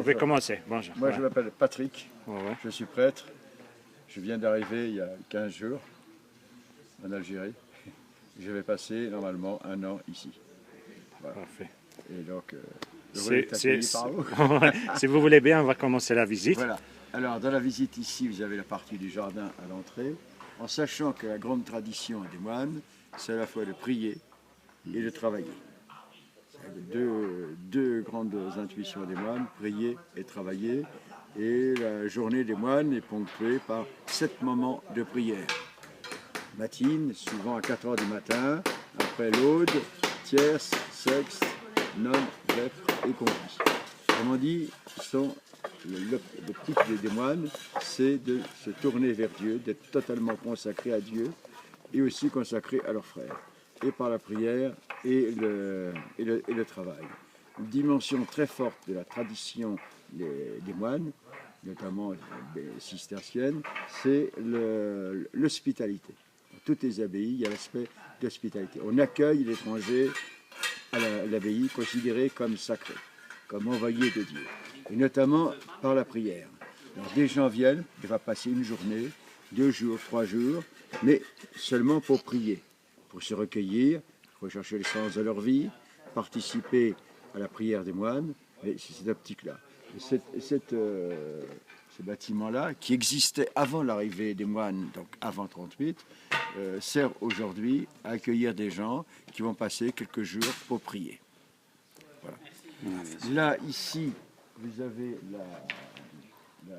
pouvez commencer. Bonjour. Moi, je m'appelle Patrick, Ouais. je suis prêtre. Je viens d'arriver il y a 15 jours en Algérie. Je vais passer normalement 1 an ici. Voilà. Parfait. Et donc, je voulais être accueilli par vous. Si vous voulez bien, on va commencer la visite. Voilà. Alors, dans la visite ici, vous avez la partie du jardin à l'entrée, en sachant que la grande tradition des moines, c'est à la fois de prier et de travailler. Deux grandes intuitions des moines, prier et travailler. Et la journée des moines est ponctuée par 7 moments de prière. Matine, souvent à 4 heures du matin, après l'aude, tierce, sexte, nonne, vêpres et conduit. Autrement dit, l'optique des moines, c'est de se tourner vers Dieu, d'être totalement consacré à Dieu et aussi consacré à leurs frères, et par la prière et le travail. Une dimension très forte de la tradition des moines, notamment des cisterciennes, c'est l'hospitalité. Dans toutes les abbayes, il y a l'aspect d'hospitalité. On accueille l'étranger à l'abbaye, considéré comme sacré, comme envoyé de Dieu, et notamment par la prière. Alors, des gens viennent, il va passer une journée, 2 jours, 3 jours, mais seulement pour prier, pour se recueillir, rechercher le sens de leur vie, participer à la prière des moines, et c'est cette optique-là. Ce bâtiment-là, qui existait avant l'arrivée des moines, donc avant 1938, sert aujourd'hui à accueillir des gens qui vont passer quelques jours pour prier. Voilà. Là, ici, vous avez la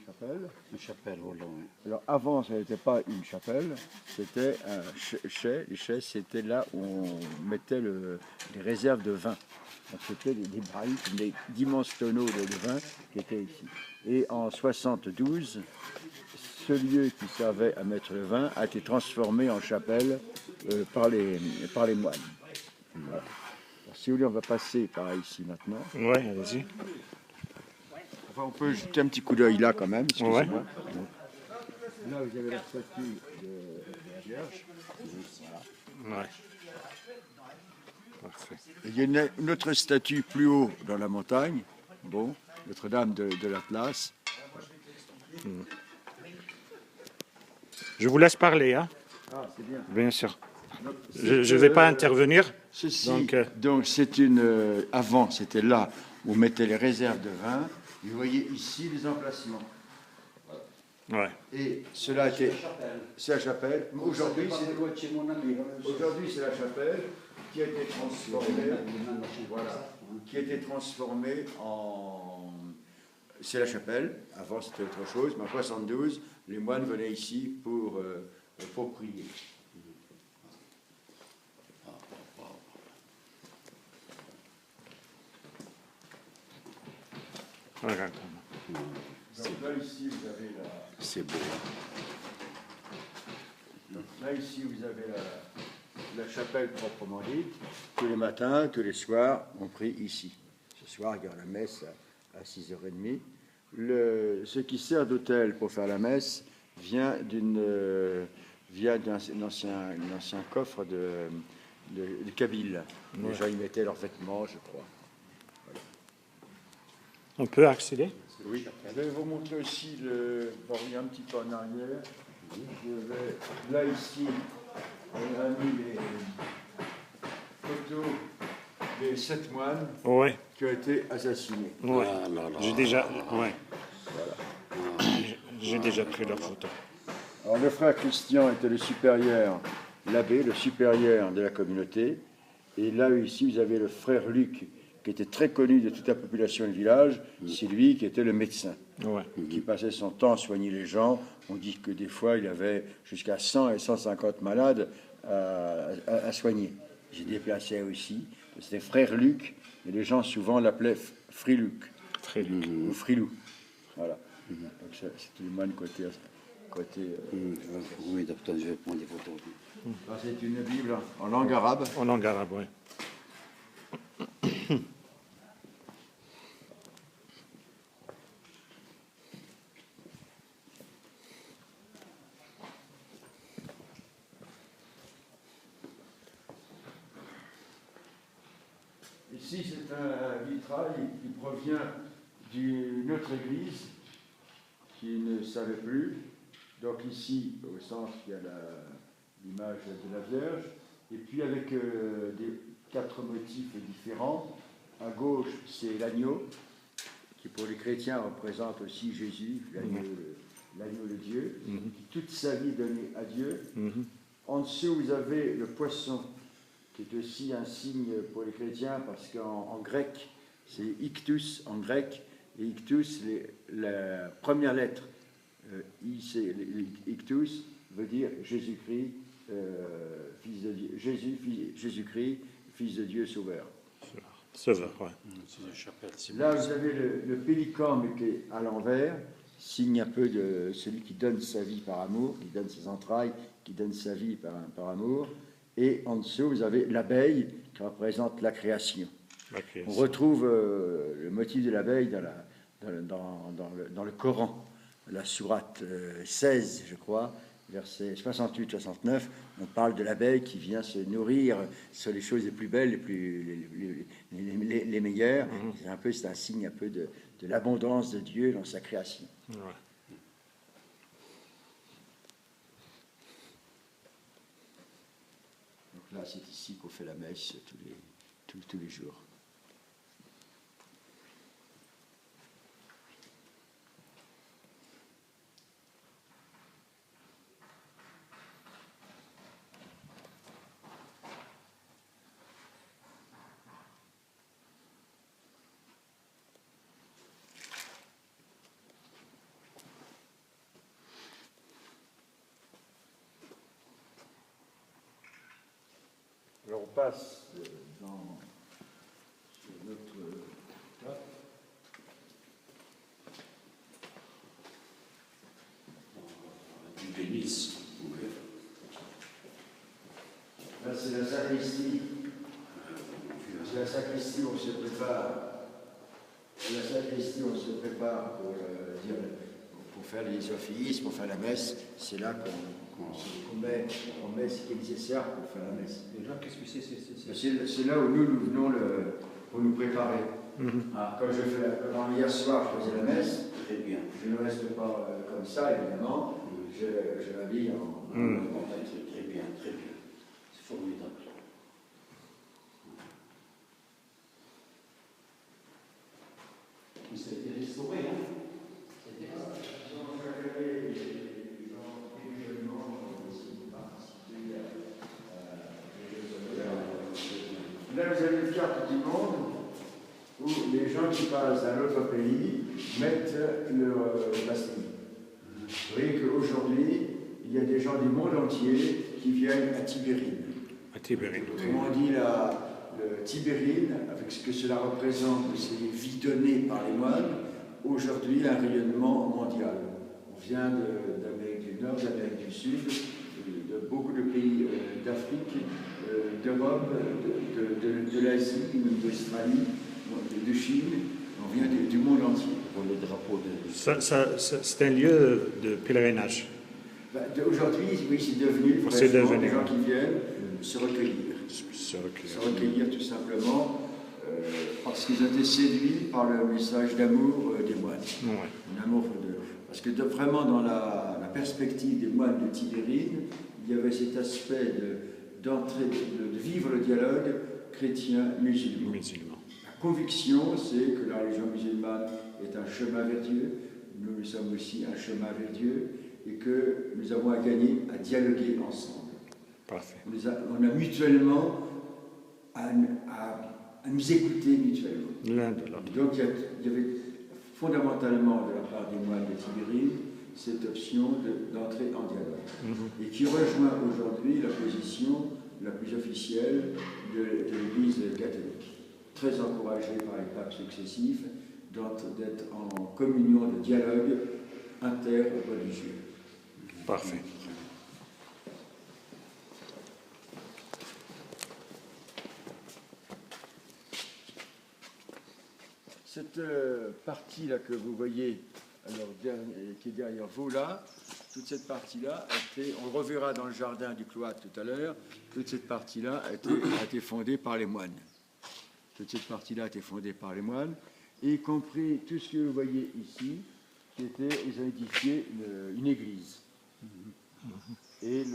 chapelle. Une chapelle, voilà. Oui. Alors avant, ça n'était pas une chapelle, c'était un chai. Les chais, c'était là où on mettait les réserves de vin. Donc c'était des barils, d'immenses tonneaux de vin qui étaient ici. Et en 72, ce lieu qui servait à mettre le vin a été transformé en chapelle par les moines. Voilà. Alors, si vous voulez, on va passer par ici maintenant. Oui, allez-y. Enfin, on peut jeter un petit coup d'œil là quand même. Excusez-moi. Ouais. Là, vous avez la statue de la Vierge. Voilà. Ouais. Parfait. Il y a une autre statue plus haut dans la montagne. Bon, Notre-Dame de l'Atlas. Je vous laisse parler, hein? Ah, c'est bien. Bien sûr. Je ne vais pas intervenir. Ceci, donc c'est une. Avant, c'était là où on mettait les réserves de vin. Vous voyez ici les emplacements. Ouais. Et cela a été. C'est la chapelle. Aujourd'hui, c'est la chapelle qui a été transformée. Voilà. Qui a été transformée en. C'est la chapelle. Avant, c'était autre chose. Mais en 72, les moines venaient ici pour prier. Regarde. Donc là, ici, vous avez la. C'est beau. Donc là, ici, vous avez la chapelle proprement dite. Tous les matins, tous les soirs, on prie ici. Ce soir, il y a la messe à 6h30. Ce qui sert d'hôtel pour faire la messe vient d'un ancien coffre de Kabyle. Les gens y mettaient leurs vêtements, je crois. On peut accéder? Oui. Je vais vous montrer aussi bon, il y a un petit peu en arrière. Là, ici, on a mis les photos des 7 moines Oui. qui ont été assassinés. Ouais. Ah, là, là. J'ai déjà. Ouais. J'ai déjà pris leur photo. Alors, le frère Christian était le supérieur, l'abbé, le supérieur de la communauté. Et là, ici, vous avez le frère Luc, qui était très connu de toute la population du village. C'est lui qui était le médecin, Ouais. qui passait son temps à soigner les gens. On dit que des fois, il avait jusqu'à 100 et 150 malades à soigner. J'ai déplacé aussi. C'était frère Luc, et les gens souvent l'appelaient Friluc. Friluc. Ou Frilou. Voilà. Donc c'était le moine côté. Oui, je vais prendre des photos. C'est une Bible en langue arabe. En langue arabe, oui. Ici, c'est un vitrail qui il provient d'une autre église qui ne savait plus. Donc ici, au centre, il y a l'image de la Vierge, et puis avec des 4 motifs différents. À gauche, c'est l'agneau, qui pour les chrétiens représente aussi Jésus, l'agneau de Dieu, qui toute sa vie donnée à Dieu. En dessous, vous avez le poisson, qui est aussi un signe pour les chrétiens, parce qu'en grec, c'est ictus en grec, et ictus, la première lettre, ictus, veut dire Jésus-Christ, fils de Dieu, Jésus-Christ, fils de Dieu, sauveur. Sauveur, ouais. C'est une chapelle. Là, vous avez le pélican, mais qui est à l'envers, signe un peu de celui qui donne sa vie par amour, qui donne ses entrailles, qui donne sa vie par amour. Et en dessous, vous avez l'abeille, qui représente la création. On retrouve le motif de l'abeille dans le Coran, la sourate 16, je crois, versets 68-69, on parle de l'abeille qui vient se nourrir sur les choses les plus belles, les meilleures. C'est un signe un peu de l'abondance de Dieu dans sa création. Ouais. Donc là, c'est ici qu'on fait la messe tous les jours. Alors on passe sur notre table. Du bénisse. Là, c'est la sacristie. C'est la sacristie, on se prépare. La sacristie, on se prépare pour faire les offices, pour faire la messe. C'est là qu'on met ce qui est nécessaire pour faire la messe. Et là, qu'est-ce que c'est? C'est là où nous venons pour nous préparer. Quand je fais hier soir, je faisais la messe. Très bien. Je ne reste pas comme ça, évidemment. Je m'habille en. Très bien, très bien. C'est formidable. Mais ça a été restauré, hein? Là, vous avez une carte du monde où les gens qui passent d'un autre pays mettent leur bastille. Vous voyez qu'aujourd'hui, il y a des gens du monde entier qui viennent à Tibérine. À Tibérine. Autrement dit, le Tibérine, avec ce que cela représente de ces vies données par les moines, aujourd'hui un rayonnement mondial. On vient d'Amérique du Nord, d'Amérique du Sud, de beaucoup de pays d'Afrique, d'Europe, de l'Asie, d'Australie, de Chine. On vient du monde entier. Pour les drapeaux de... C'est un lieu de pèlerinage. Aujourd'hui, oui, c'est devenu des gens qui viennent se recueillir. Se recueillir tout simplement parce qu'ils ont été séduits par le message d'amour des moines. Ouais. Parce que vraiment dans la perspective des moines de Tibérine, il y avait cet aspect de vivre le dialogue chrétien-musulman. La conviction, c'est que la religion musulmane est un chemin vers Dieu, nous sommes aussi un chemin vers Dieu, et que nous avons à gagner à dialoguer ensemble. Parfait. On a mutuellement à nous écouter mutuellement. L'un de l'autre. Donc il y avait fondamentalement de la part des moines de Tibérine cette option d'entrer en dialogue. Et qui rejoint aujourd'hui la position la plus officielle de l'Église catholique, très encouragée par les papes successifs d'être en communion de dialogue interreligieux. Parfait. Cette partie-là que vous voyez, alors, qui est derrière vous là, toute cette partie-là, on le reverra dans le jardin du cloître tout à l'heure, toute cette partie-là a été fondée par les moines. Toute cette partie-là a été fondée par les moines. y compris tout ce que vous voyez ici, ils ont édifié une église. Et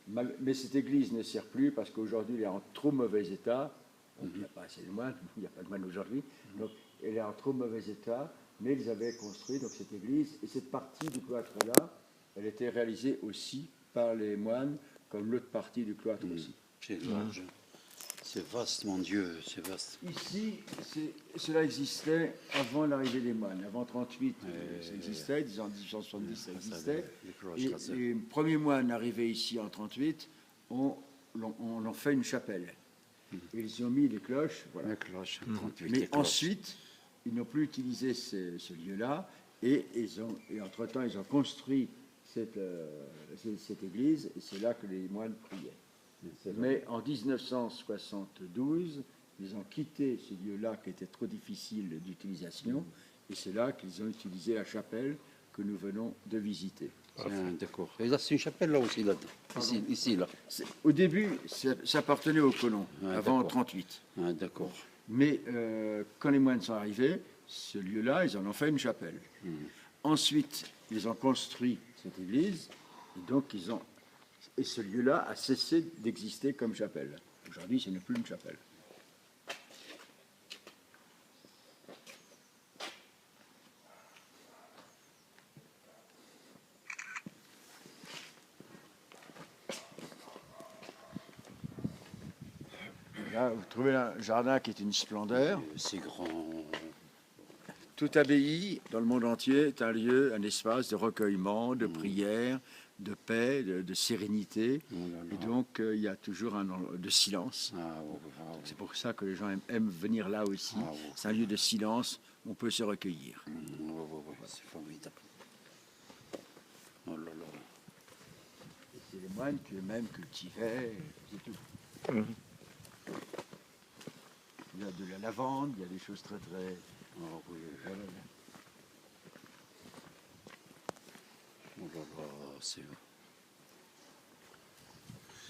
mais cette église ne sert plus parce qu'aujourd'hui elle est en trop mauvais état. Donc, il n'y a pas assez de moines, il n'y a pas de moines aujourd'hui. Donc elle est en trop mauvais état, mais ils avaient construit donc, cette église. Et cette partie du cloître-là, elle était réalisée aussi par les moines, comme l'autre partie du cloître aussi. C'est large. C'est vaste, mon Dieu, c'est vaste. Ici, cela existait avant l'arrivée des moines. Avant 1938, ça existait, en 1870, ça existait. Et les premiers moines arrivés ici en 1938 l'ont fait une chapelle. Et ils y ont mis les cloches. Voilà. Les cloches, 38. Mais ensuite, ils n'ont plus utilisé ce lieu-là. Et entre-temps, ils ont construit cette église. Et c'est là que les moines priaient. Mais en 1972, ils ont quitté ce lieu-là qui était trop difficile d'utilisation, et c'est là qu'ils ont utilisé la chapelle que nous venons de visiter. D'accord. Et là, c'est une chapelle là aussi, là. Ici, là. Au début, ça appartenait aux colons, avant 1938. Ah, d'accord. Mais quand les moines sont arrivés, ce lieu-là, ils en ont fait une chapelle. Ensuite, ils ont construit cette église, et donc et ce lieu-là a cessé d'exister comme chapelle. Aujourd'hui, ce n'est plus une chapelle. Là, vous trouvez un jardin qui est une splendeur. C'est grand. Toute abbaye, dans le monde entier, est un lieu, un espace de recueillement, de prière, de paix, de sérénité. Et donc, il y a toujours de silence. C'est pour ça que les gens aiment venir là aussi. C'est un lieu de silence où on peut se recueillir. C'est formidable. Oh là là. Et c'est les moines qui eux-mêmes cultivaient, c'est tout. Il y a de la lavande, il y a des choses très très... Oh, oui. Oh là là, c'est...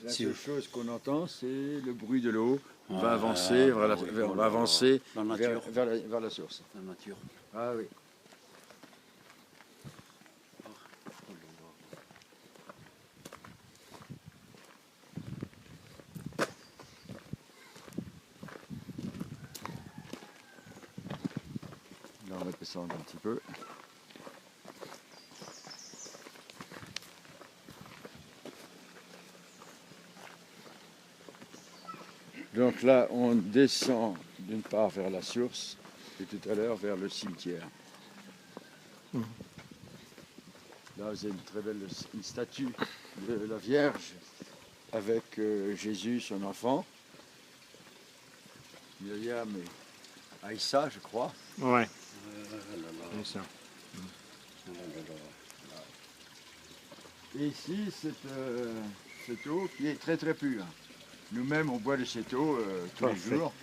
La seule chose qu'on entend, c'est le bruit de l'eau. On va avancer, on va avancer vers la source. La nature. Ah oui. Là, on va descendre un petit peu. Donc là, on descend d'une part vers la source et tout à l'heure vers le cimetière. Là, vous avez une très belle une statue de la Vierge avec Jésus, son enfant. Myriam et Aïssa, je crois. Ouais. C'est ça. Et ici, cette eau qui est très très pure. Nous-mêmes, on boit de cette eau tous les jours.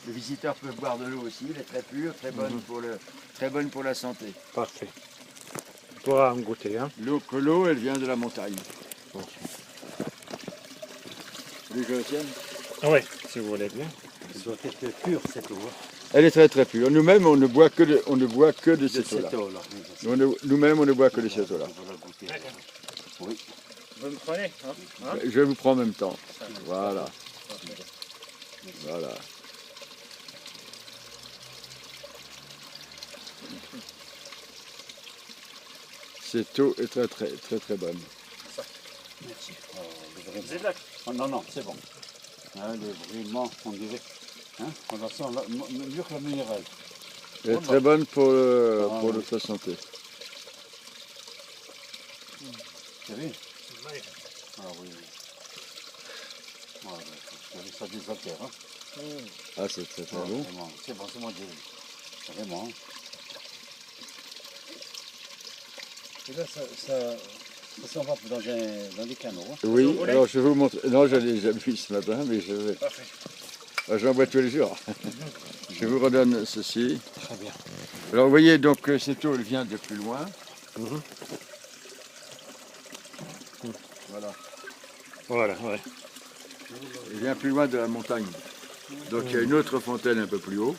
Les visiteurs peuvent boire de l'eau aussi, elle est très pure, très bonne, très bonne pour la santé. Parfait. On pourra en goûter, hein? L'eau, elle vient de la montagne. Vous voulez que je la tienne? Oui, si vous voulez bien. Elle doit être pure, cette eau. Elle est très très pure. Nous-mêmes, on ne boit que de cette eau-là. Nous-mêmes, on ne boit que de cette eau-là. On va goûter. Oui. Vous me prenez, hein? Je vous prends en même temps. Voilà. Voilà. Cette eau est très très très très bonne. Merci. Oh, non, non, c'est bon. Hein, le brillement, on dirait. Hein, on la sent mieux que la minérale. Elle est très bonne pour notre santé. T'as vu? Ah oui. Ah, ça désaltère. Hein. Ah, c'est très très bon. Vraiment. C'est bon, c'est mon Dieu. Vraiment. Et là, ça s'en va dans des canaux. Hein. Oui, alors je vais vous montrer. Non, je l'ai déjà vu ce matin, mais je vais. J'en bois tous les jours. Je vous redonne ceci. Très bien. Alors vous voyez, donc cette eau, elle vient de plus loin. Voilà. Voilà, ouais. Elle vient plus loin de la montagne. Donc il y a une autre fontaine un peu plus haut.